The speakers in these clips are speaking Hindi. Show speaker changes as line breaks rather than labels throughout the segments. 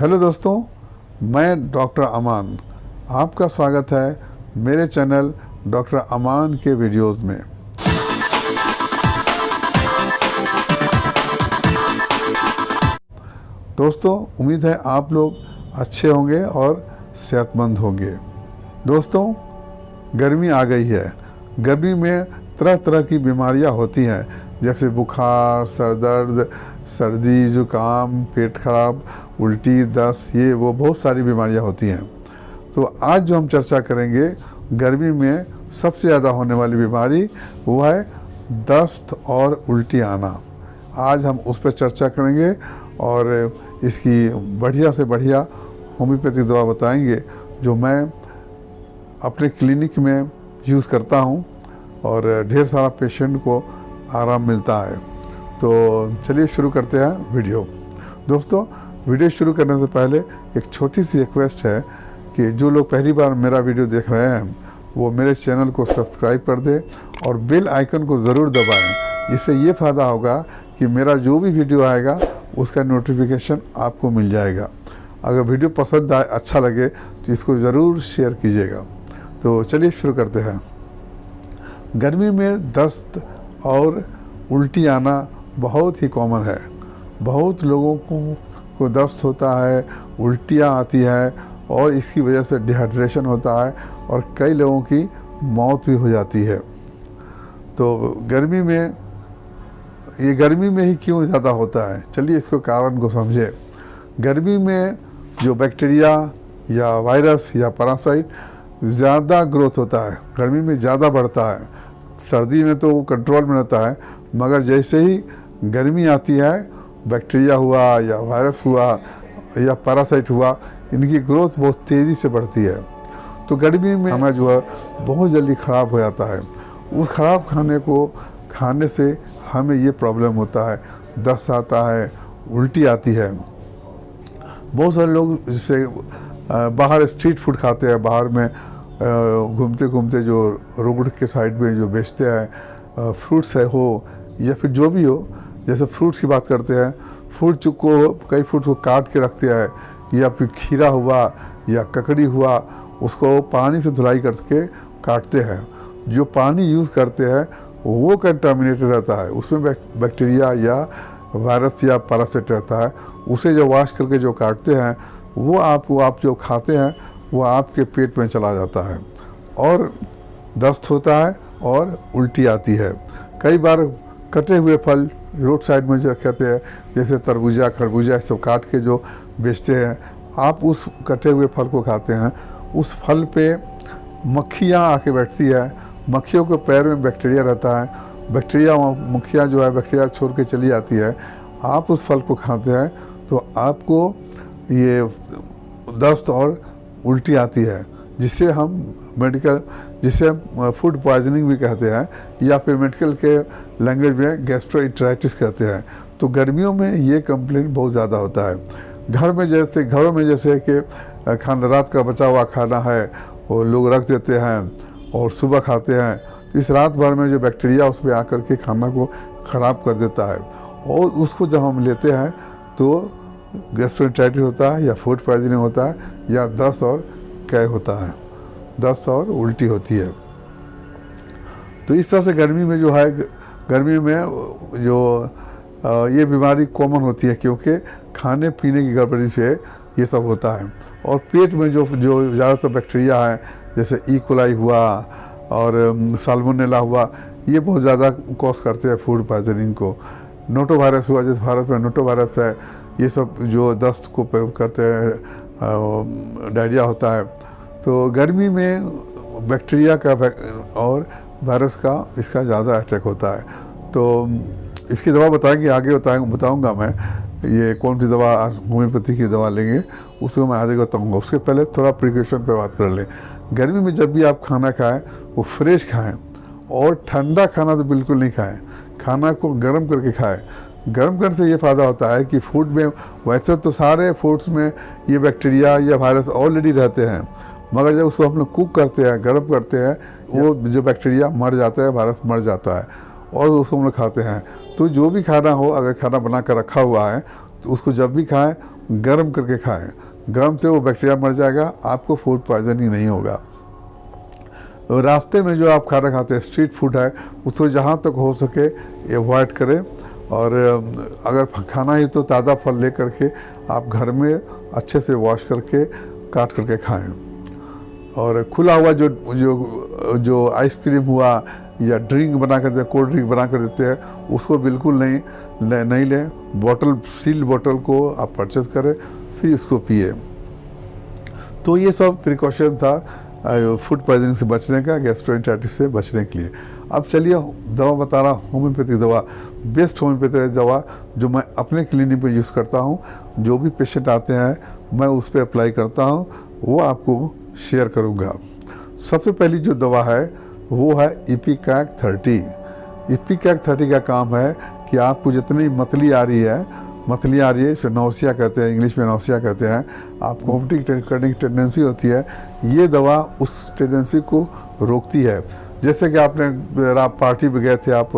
हेलो दोस्तों, मैं डॉक्टर अमान। आपका स्वागत है मेरे चैनल डॉक्टर अमान के वीडियोस में। दोस्तों, उम्मीद है आप लोग अच्छे होंगे और सेहतमंद होंगे। दोस्तों, गर्मी आ गई है। गर्मी में तरह तरह की बीमारियां होती हैं, जैसे बुखार, सर दर्द, सर्दी, जुकाम, पेट खराब, उल्टी, दस्त, ये वो बहुत सारी बीमारियां होती हैं। तो आज जो हम चर्चा करेंगे, गर्मी में सबसे ज़्यादा होने वाली बीमारी वो है दस्त और उल्टी आना। आज हम उस पर चर्चा करेंगे और इसकी बढ़िया से बढ़िया होम्योपैथिक दवा बताएंगे जो मैं अपने क्लिनिक में यूज़ करता हूं और ढेर सारा पेशेंट को आराम मिलता है। तो चलिए शुरू करते हैं वीडियो। दोस्तों, वीडियो शुरू करने से पहले एक छोटी सी रिक्वेस्ट है कि जो लोग पहली बार मेरा वीडियो देख रहे हैं वो मेरे चैनल को सब्सक्राइब कर दें और बेल आइकन को ज़रूर दबाएं। इससे ये फ़ायदा होगा कि मेरा जो भी वीडियो आएगा उसका नोटिफिकेशन आपको मिल जाएगा। अगर वीडियो पसंद आए, अच्छा लगे तो इसको ज़रूर शेयर कीजिएगा। तो चलिए शुरू करते हैं। गर्मी में दस्त और उल्टी आना बहुत ही कॉमन है। बहुत लोगों को दस्त होता है, उल्टियाँ आती है और इसकी वजह से डिहाइड्रेशन होता है और कई लोगों की मौत भी हो जाती है। तो गर्मी में ही क्यों ज़्यादा होता है, चलिए इसको कारण को समझें। गर्मी में जो बैक्टीरिया या वायरस या पैरासाइट ज़्यादा ग्रोथ होता है, गर्मी में ज़्यादा बढ़ता है। सर्दी में तो वो कंट्रोल में रहता है, मगर जैसे ही गर्मी आती है, बैक्टीरिया हुआ या वायरस हुआ या पैरासाइट हुआ, इनकी ग्रोथ बहुत तेज़ी से बढ़ती है। तो गर्मी में हमें जो है बहुत जल्दी ख़राब हो जाता है। उस ख़राब खाने को खाने से हमें ये प्रॉब्लम होता है, दस्त आता है, उल्टी आती है। बहुत सारे लोग जैसे बाहर स्ट्रीट फूड खाते हैं, बाहर में घूमते घूमते जो रोड के साइड में जो बेचते हैं, फ्रूट्स है हो या फिर जो भी हो, जैसे फ्रूट्स की बात करते हैं, कई फ्रूट को काट के रखते हैं, या फिर खीरा हुआ या ककड़ी हुआ, उसको पानी से धुलाई करके काटते हैं। जो पानी यूज़ करते हैं वो कंटामिनेटेड रहता है, उसमें बैक्टीरिया या वायरस या पैरासाइट रहता है। उसे जो वॉश करके जो काटते हैं वो आप जो खाते हैं वो आपके पेट में चला जाता है और दस्त होता है और उल्टी आती है। कई बार कटे हुए फल रोड साइड में जो कहते हैं, जैसे तरबूजा, खरबूजा, सब काट के जो बेचते हैं, आप उस कटे हुए फल को खाते हैं, उस फल पे मक्खियाँ आके बैठती है। मक्खियों के पैर में बैक्टीरिया रहता है, मक्खियाँ जो है बैक्टीरिया छोड़ के चली जाती है। आप उस फल को खाते हैं तो आपको ये दस्त और उल्टी आती है, जिसे फूड पॉइजनिंग भी कहते हैं या फिर मेडिकल के लैंग्वेज में गैस्ट्रोइंटेराइटिस कहते हैं। तो गर्मियों में ये कंप्लेंट बहुत ज़्यादा होता है। घरों में जैसे कि रात का बचा हुआ खाना है वो लोग रख देते हैं और सुबह खाते हैं, तो इस रात भर में जो बैक्टीरिया उस पर आकर के खाना को ख़राब कर देता है और उसको जब हम लेते हैं तो गैस्ट्रोइंटेराइटिस होता है या फूड पॉइजनिंग होता है या दस्त और कैं होता है, दस्त और उल्टी होती है। तो इस तरह से गर्मी में जो ये बीमारी कॉमन होती है, क्योंकि खाने पीने की गड़बड़ी से ये सब होता है। और पेट में जो ज़्यादातर बैक्टीरिया है, जैसे ई कोलाई हुआ और साल्मोनेला हुआ, ये बहुत ज़्यादा कॉज करते हैं फूड पॉइजनिंग को। नोटो वायरस हुआ, जैसे भारत में नोटो वायरस है, ये सब जो दस्त को करते हैं, डायरिया होता है। तो गर्मी में बैक्टीरिया का और वायरस का इसका ज़्यादा अटैक होता है। तो इसकी दवा आगे बताऊंगा मैं ये कौन सी दवा होम्योपैथी की दवा लेंगे, उसको मैं आगे बताऊंगा। उसके पहले थोड़ा प्रिकॉशन पे बात कर लें। गर्मी में जब भी आप खाना खाएं वो फ्रेश खाएं और ठंडा खाना तो बिल्कुल नहीं खाएं। खाना को गर्म करके खाएं। गर्म करने से ये फ़ायदा होता है कि फूड में, वैसे तो सारे फूड्स में ये बैक्टीरिया या वायरस ऑलरेडी रहते हैं, मगर जब उसको हम लोग कुक करते हैं, गर्म करते हैं, वो जो बैक्टीरिया मर जाता है, वायरस मर जाता है और उसको हम लोग खाते हैं। तो जो भी खाना हो, अगर खाना बना कर रखा हुआ है तो उसको जब भी खाएं गर्म करके खाएं। गर्म से वो बैक्टीरिया मर जाएगा, आपको फूड पॉइजनिंग नहीं होगा। रास्ते में जो आप खाना खाते हैं, स्ट्रीट फूड है, उसको जहाँ तक हो सके अवॉइड करें। और अगर खाना ही तो ताज़ा फल ले करके आप घर में अच्छे से वॉश करके काट करके खाएं। और खुला हुआ जो जो जो आइसक्रीम हुआ या ड्रिंक बना कर देते, कोल्ड ड्रिंक बना कर देते हैं, उसको बिल्कुल नहीं लें। बॉटल, सील्ड बॉटल को आप परचेज करें, फिर उसको पिए। तो ये सब प्रिकॉशन था फूड पॉइजनिंग से बचने का, गैस्ट्रोएंटेराइटिस से बचने के लिए। अब चलिए दवा बता रहा हूँ, होम्योपैथिक दवा, बेस्ट होम्योपैथिक दवा जो मैं अपने क्लिनिक पे यूज़ करता हूँ। जो भी पेशेंट आते हैं मैं उस पर अप्लाई करता हूँ, वो आपको शेयर करूँगा। सबसे पहली जो दवा है वो है इपिकैक 30। इपिकैक 30 का काम है कि आपको जितनी मतली आ रही है, इसे नौसिया कहते हैं, इंग्लिश में नौसिया कहते हैं, आपको वोमिटिंग करने की टेंडेंसी होती है, ये दवा उस टेंडेंसी को रोकती है। जैसे कि आपने रात पार्टी पे गए थे, आप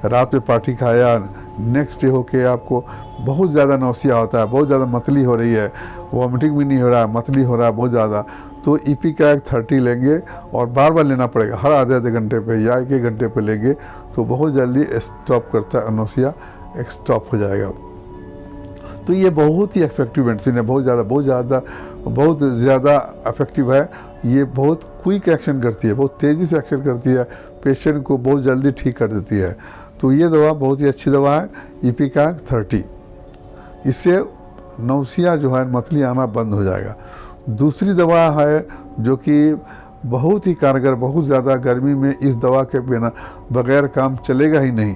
रात में पार्टी खाया, नेक्स्ट डे होके आपको बहुत ज़्यादा नौसिया होता है, बहुत ज़्यादा मतली हो रही है, वॉमिटिंग भी नहीं हो रहा है, मतली हो रहा है बहुत ज़्यादा, तो इपिकैक 30 लेंगे और बार बार लेना पड़ेगा, हर आधे घंटे पे या 1 घंटे पे लेंगे तो बहुत जल्दी स्टॉप करता है, नौसिया स्टॉप हो जाएगा। तो ये बहुत ही इफेक्टिव मेडिसिन है, बहुत ज़्यादा इफेक्टिव है। ये बहुत क्विक एक्शन करती है, बहुत तेज़ी से एक्शन करती है, पेशेंट को बहुत जल्दी ठीक कर देती है। तो ये दवा बहुत ही अच्छी दवा है, इपिकैक 30। इससे नौसिया जो है, मतली आना बंद हो जाएगा। दूसरी दवा है जो कि बहुत ही कारगर, बहुत ज़्यादा गर्मी में इस दवा के बिना बगैर काम चलेगा ही नहीं,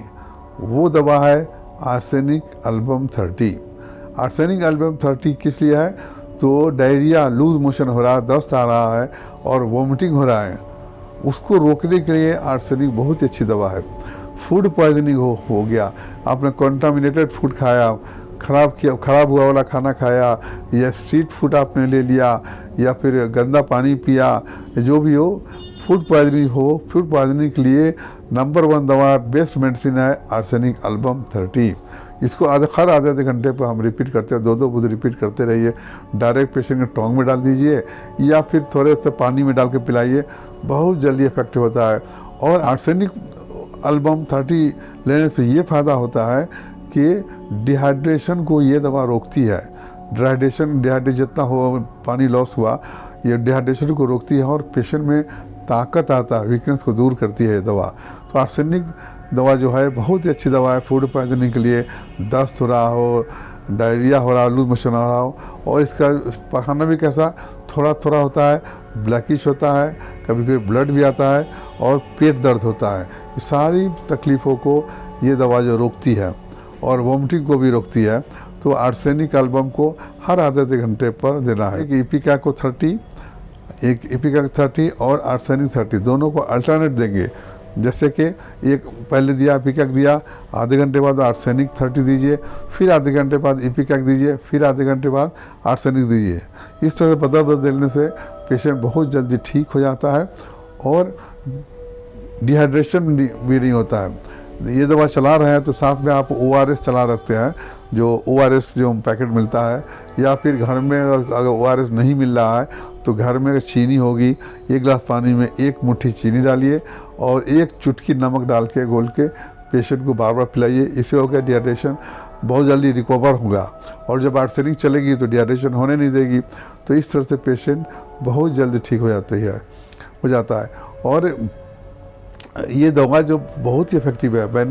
वो दवा है आर्सेनिक एल्बम 30। आर्सेनिक एल्बम 30 किस लिए है? तो डायरिया, लूज मोशन हो रहा है, दस्त आ रहा है और वोमिटिंग हो रहा है, उसको रोकने के लिए आर्सेनिक बहुत ही अच्छी दवा है। फूड पॉइजनिंग हो गया, आपने कंटामिनेटेड फूड खाया, खराब हुआ वाला खाना खाया, या स्ट्रीट फूड आपने ले लिया, या फिर गंदा पानी पिया, जो भी हो, फूड पॉइजनिंग के लिए नंबर 1 दवा, बेस्ट मेडिसिन है आर्सेनिक एल्बम 30। इसको हर आधे घंटे पर हम रिपीट करते हैं, 2 बूंद रिपीट करते रहिए। डायरेक्ट पेशेंट के टोंग में डाल दीजिए या फिर थोड़े से पानी में डाल के पिलाइए, बहुत जल्दी इफेक्टिव होता है। और आर्सेनिक एल्बम 30 लेने से ये फ़ायदा होता है कि डिहाइड्रेशन को ये दवा रोकती है। डिहाइड्रेशन जितना हो, पानी लॉस हुआ, ये डिहाइड्रेशन को रोकती है और पेशेंट में ताकत आता है, वीकनेस को दूर करती है ये दवा। तो आर्सेनिक दवा जो है बहुत ही अच्छी दवा है फूड पॉइजनिंग के लिए। दस्त हो रहा हो, डायरिया हो रहा हो, लूज मोशन हो रहा हो, और इसका पखाना भी कैसा थोड़ा होता है, ब्लैकिश होता है, कभी कभी ब्लड भी आता है और पेट दर्द होता है। सारी तकलीफ़ों को ये दवा जो रोकती है और वोमिटिंग को भी रोकती है। तो आर्सेनिक एल्बम को हर आधे घंटे पर देना है। एक इपिकैक 30 और आर्सेनिक 30 दोनों को अल्टरनेट देंगे। जैसे कि एक पहले दिया इपिकैक दिया, आधे घंटे बाद आर्सेनिक 30 दीजिए, फिर आधे घंटे बाद इपिकैक दीजिए, फिर आधे घंटे बाद आर्सेनिक दीजिए। इस तरह से बदल देने से पेशेंट बहुत जल्दी ठीक हो जाता है और डिहाइड्रेशन भी नहीं होता है। ये दवा चला रहे हैं तो साथ में आप ORS चला रखते हैं, जो ORS जो पैकेट मिलता है, या फिर घर में अगर ORS नहीं मिल रहा है तो घर में अगर चीनी होगी, 1 गिलास पानी में 1 मुट्ठी चीनी डालिए और 1 चुटकी नमक डाल के घोल के पेशेंट को बार बार पिलाइए। इससे होगा डिहाइड्रेशन बहुत जल्दी रिकवर होगा, और जब आर्सेनिक चलेगी तो डिहाइड्रेशन होने नहीं देगी। तो इस तरह से पेशेंट बहुत जल्दी ठीक हो जाता है। और ये दवा जो बहुत ही इफेक्टिव है,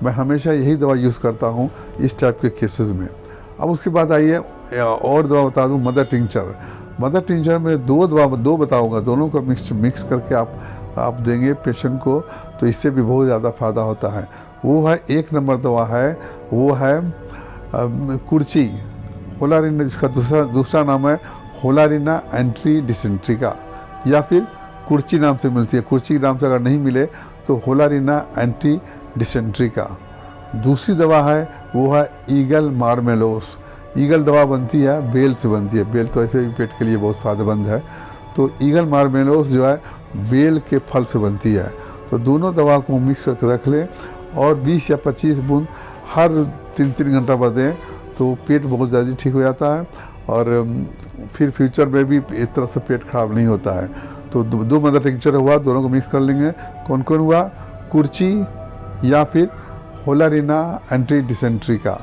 मैं हमेशा यही दवा यूज़ करता हूँ इस टाइप के केसेस में। अब उसके बाद आइए और दवा बता दूँ, मदर टिंचर में 2 बताऊँगा, दोनों को मिक्स करके आप देंगे पेशेंट को, तो इससे भी बहुत ज़्यादा फ़ायदा होता है। वो है 1 नंबर दवा है, वो है कुर्ची होलारिना, जिसका दूसरा नाम है होलारिना एंटी डिसेंट्रिका, या फिर कुर्ची नाम से मिलती है। कुर्ची नाम से अगर नहीं मिले तो होलारिना एंटी डिसेंट्रिका। दूसरी दवा है वो है ईगल मार्मेलोस। ईगल दवा बनती है बेल से बनती है, बेल तो ऐसे भी पेट के लिए बहुत फ़ायदेमंद है। तो ईगल मार्मेलोस जो है बेल के फल से बनती है। तो दोनों दवा को मिक्स करके रख लें और 20 या 25 बूंद हर 3-3 घंटा पर दें। तो पेट बहुत जल्दी ठीक हो जाता है और फिर फ्यूचर में भी इस तरह से पेट खराब नहीं होता है। तो दो मदर टिंचर हुआ, दोनों को मिक्स कर लेंगे। कौन कौन हुआ? कुर्ची या फिर होलारिना एंटी डिसेंट्री का,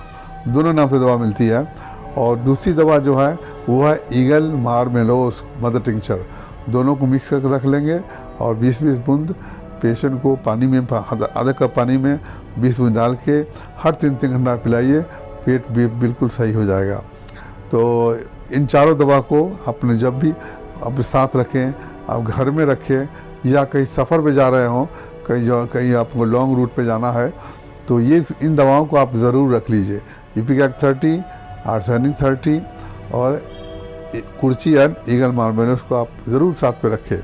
दोनों नाम से दवा मिलती है। और दूसरी दवा जो है वो है ईगल मार्मेलोस मदर टिंचर, दोनों को मिक्स करके रख लेंगे और 20-20 बूंद पेशेंट को पानी में, आधा कप पानी में 20 बूंद डाल के हर 3-3 घंटा पिलाइए, पेट भी बिल्कुल सही हो जाएगा। तो इन चारों दवा को अपने जब भी अपने साथ रखें, आप घर में रखें या कहीं सफ़र पे जा रहे हों, कहीं आपको लॉन्ग रूट पे जाना है, तो ये इन दवाओं को आप ज़रूर रख लीजिए। इपिकैक 30, आर्सेनिक 30 और कुर्ची एंड ईगल मार्मेलोस को आप ज़रूर साथ पे रखें।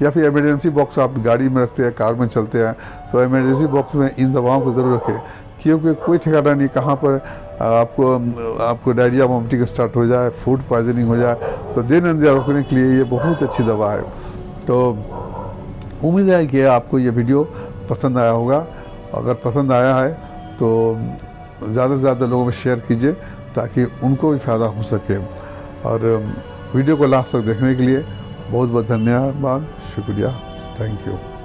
या फिर इमरजेंसी बॉक्स आप गाड़ी में रखते हैं, कार में चलते हैं, तो इमरजेंसी बॉक्स में इन दवाओं को ज़रूर रखें, क्योंकि कोई ठिकाना नहीं कहाँ पर आपको डायरिया वॉमिटिंग स्टार्ट हो जाए, फूड पॉइजनिंग हो जाए। तो दिन अंधेरा रोकने के लिए ये बहुत अच्छी दवा है। तो उम्मीद है कि आपको ये वीडियो पसंद आया होगा। अगर पसंद आया है तो ज़्यादा से ज़्यादा लोगों में शेयर कीजिए ताकि उनको भी फ़ायदा हो सके। और वीडियो को लास्ट तक देखने के लिए बहुत बहुत धन्यवाद, शुक्रिया, थैंक यू।